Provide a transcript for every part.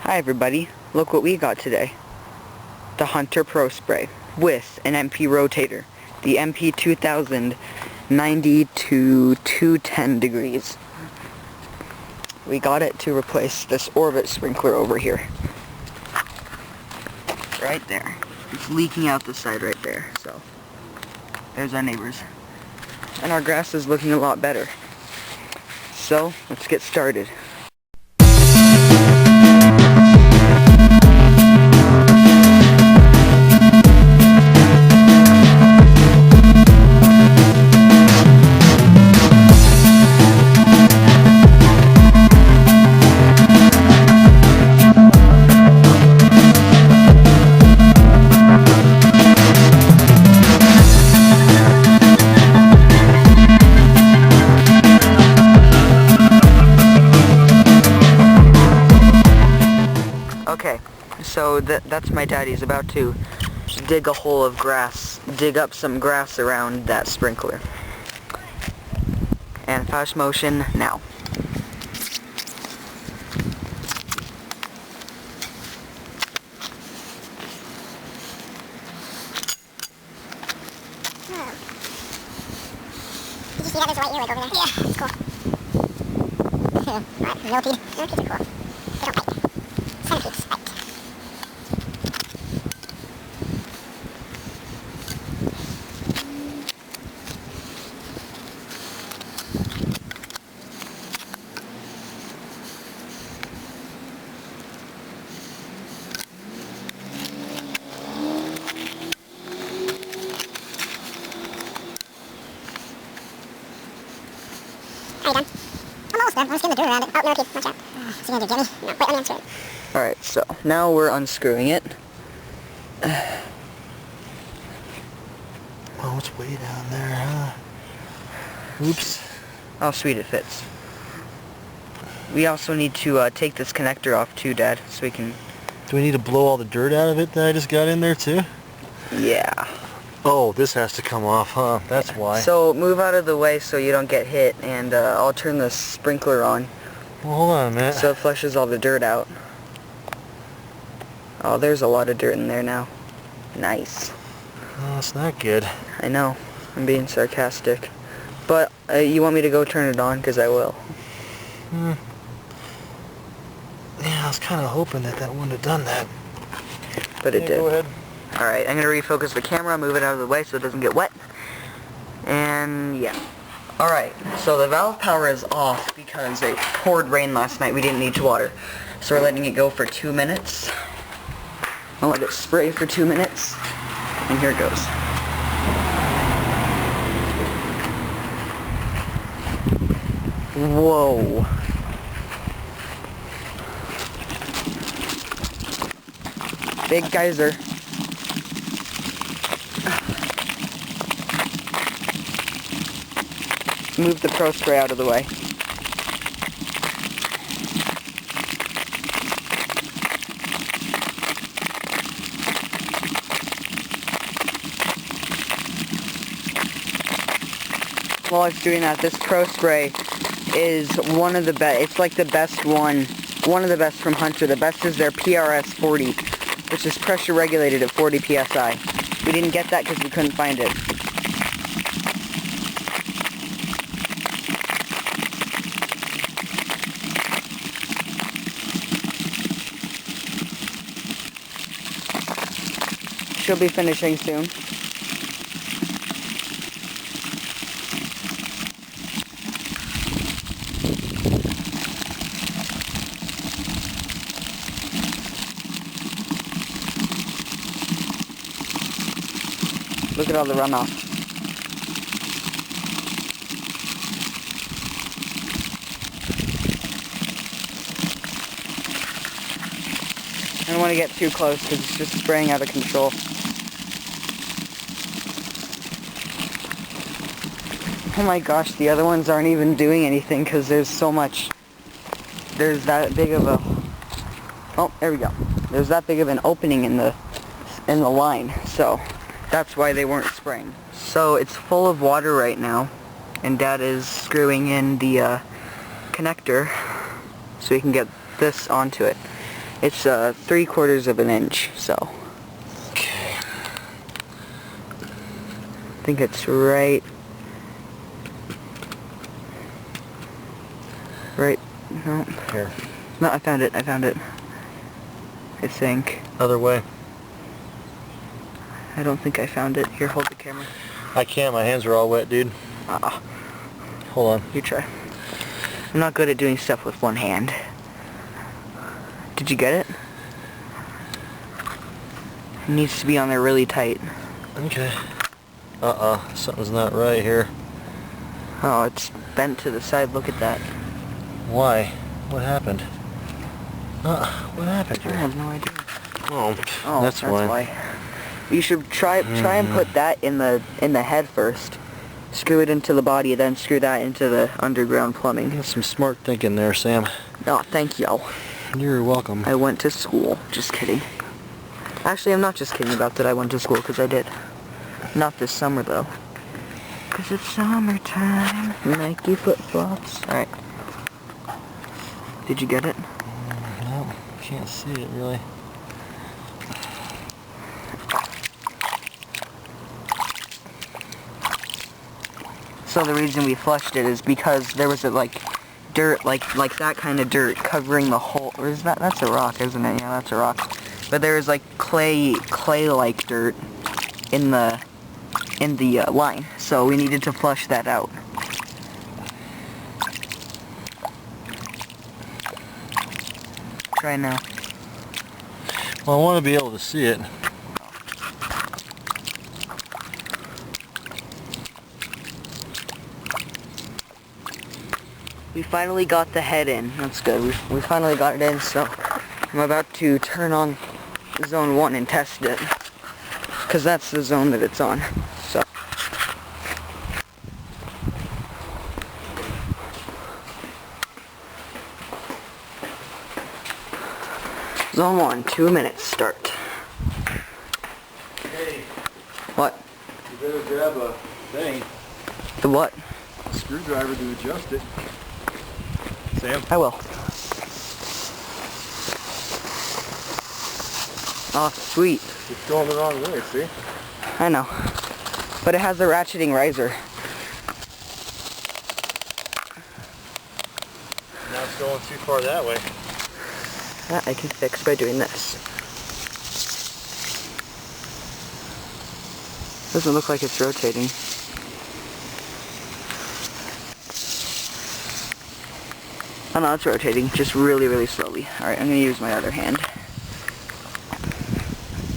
Hi everybody, look what we got today. The Hunter Pro Spray with an MP Rotator. The MP 2000 90 to 210 degrees. We got it to replace this Orbit sprinkler over here. Right there. It's leaking out the side right there, so there's our neighbors. And our grass is looking a lot better. So, let's get started. Okay, so that's my daddy. He's about to dig a hole of grass, dig up some grass around that sprinkler. And fast motion now. Did you see that? There's a white earwig over there. Yeah, it's cool. Alright, millipede. Millipedes are cool. They don't bite. Centipedes bite. Are you done? I'm almost done. I'm just getting the dirt around it. Oh, millipede. Watch out. Is he gonna get me? No. Wait, let me unscrew it. Alright, so now we're unscrewing it. Oh, it's way down there, huh? Oops. Oh, sweet, it fits. We also need to take this connector off too, Dad, so we can... Do we need to blow all the dirt out of it that I just got in there too? Yeah. Oh, this has to come off, huh? That's why. So move out of the way so you don't get hit, and I'll turn the sprinkler on. Well, hold on a minute. So it flushes all the dirt out. Oh, there's a lot of dirt in there now. Nice. Oh, that's not good. I know. I'm being sarcastic. But you want me to go turn it on? Because I will. Yeah, I was kind of hoping that wouldn't have done that. But it Yeah, did. go ahead. Alright, I'm going to refocus the camera, move it out of the way so it doesn't get wet. And yeah. Alright, so the valve power is off because it poured rain last night. We didn't need to water. So we're letting it go for 2 minutes. I'll let it spray for 2 minutes. And here it goes. Whoa. Big geyser. Move the Pro Spray out of the way. While I was doing that, this Pro Spray is one of the best. It's like the best one of the best from Hunter. The best is their PRS 40, which is pressure regulated at 40 psi. We didn't get that because we couldn't find it. She'll be finishing soon. Look at all the runoff. I don't want to get too close because it's just spraying out of control. Oh my gosh, the other ones aren't even doing anything because there's so much. There's that big of a... Oh, there we go. There's that big of an opening in the line, so that's why they weren't spraying. So it's full of water right now, and Dad is screwing in the connector so he can get this onto it. It's 3/4 of an inch, so. Okay. I think it's right. No. Here. No, I found it. I think. Other way. I don't think I found it. Here, hold the camera. I can't. My hands are all wet, dude. Hold on. You try. I'm not good at doing stuff with one hand. Did you get it? It needs to be on there really tight. Okay. Something's not right here. Oh, it's bent to the side. Look at that. Why? What happened? What happened I here? have no idea. Oh, That's why. You should try and put that in the head first. Screw it into the body, then screw that into the underground plumbing. That's some smart thinking there, Sam. Oh, thank you. You're welcome. I went to school. Just kidding. Actually, I'm not just kidding about that I went to school, because I did. Not this summer, though. Because it's summertime. Nike flip-flops. Alright. Did you get it? No, can't see it, really. So the reason we flushed it is because there was dirt, like that kind of dirt covering the whole. Or is that's a rock, isn't it? Yeah, that's a rock. But there was like clay-like dirt in the line, so we needed to flush that out. Try now. Well, I want to be able to see it. We finally got the head in. That's good. We finally got it in, so I'm about to turn on zone 1 and test it. Because that's the zone that it's on. So. Zone 1, 2 minutes, start. Hey, What? you better grab a thing, The what? a screwdriver to adjust it. Sam? I will. Oh, sweet. It's going the wrong way, see? I know. But it has a ratcheting riser. Now it's going too far that way. That I can fix by doing this. Doesn't look like it's rotating. Oh no, it's rotating, just really, really slowly. Alright, I'm gonna use my other hand.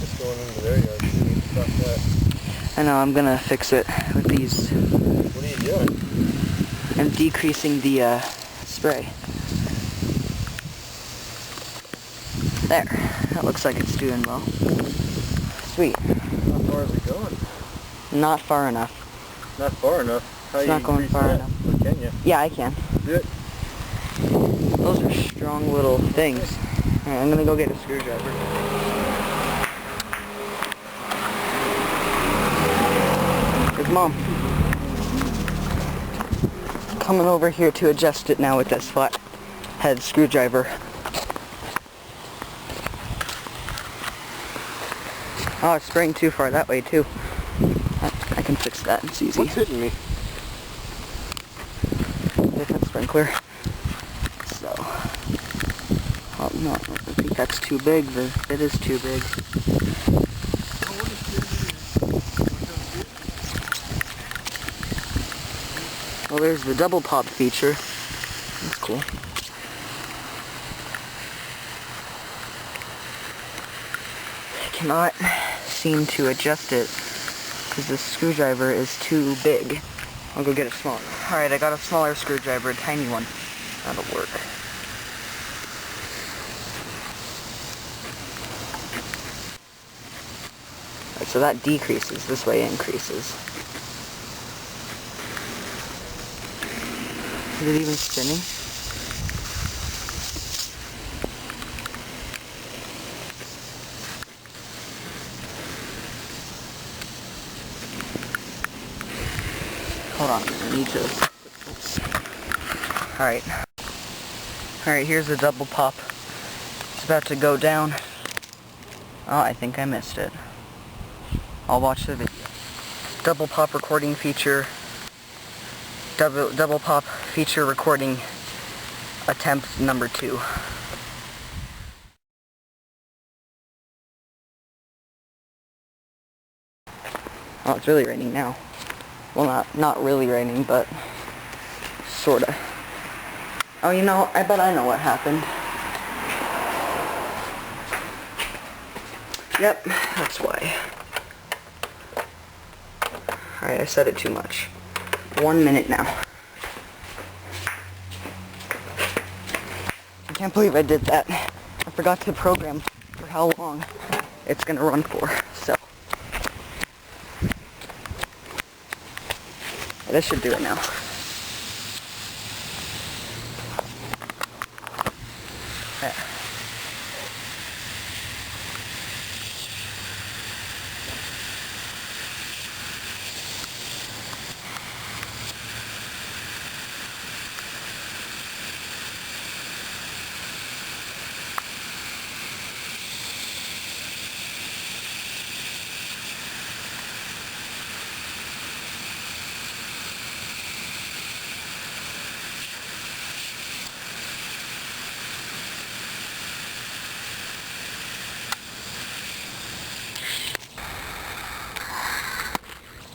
It's going into their yard. You need to stop that. I know, I'm gonna fix it with these. What are you doing? I'm decreasing the spray. There. That looks like it's doing well. Sweet. How far is it going? Not far enough. Not far enough. How It's you not going increase far that? enough. Or can you? Yeah, I can. Do it. Those are strong little things. Alright, I'm gonna go get a screwdriver. Here's Mom. Coming over here to adjust it now with this flat head screwdriver. Oh, it's spraying too far that way too. I can fix that, it's easy. What's hitting me? Different sprinkler. So, oh no, I think that's too big. It is too big. Well, there's the double pop feature. That's cool. I cannot seem to adjust it because the screwdriver is too big. I'll go get a smaller. Alright, I got a smaller screwdriver, a tiny one. That'll work. Alright, so that decreases, this way increases. Is it even spinning? Hold on, I need to... Alright. Alright, here's the double pop. It's about to go down. Oh, I think I missed it. I'll watch the video. Double pop recording feature. Double pop feature recording attempt number 2. Oh, it's really raining now. Well, not really raining, but sorta. Oh, you know, I bet I know what happened. Yep, that's why. Alright, I said it too much. 1 minute now. I can't believe I did that. I forgot to program for how long it's gonna run for, so. This should do it now. Yeah.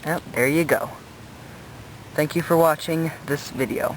Yep, there you go. Thank you for watching this video.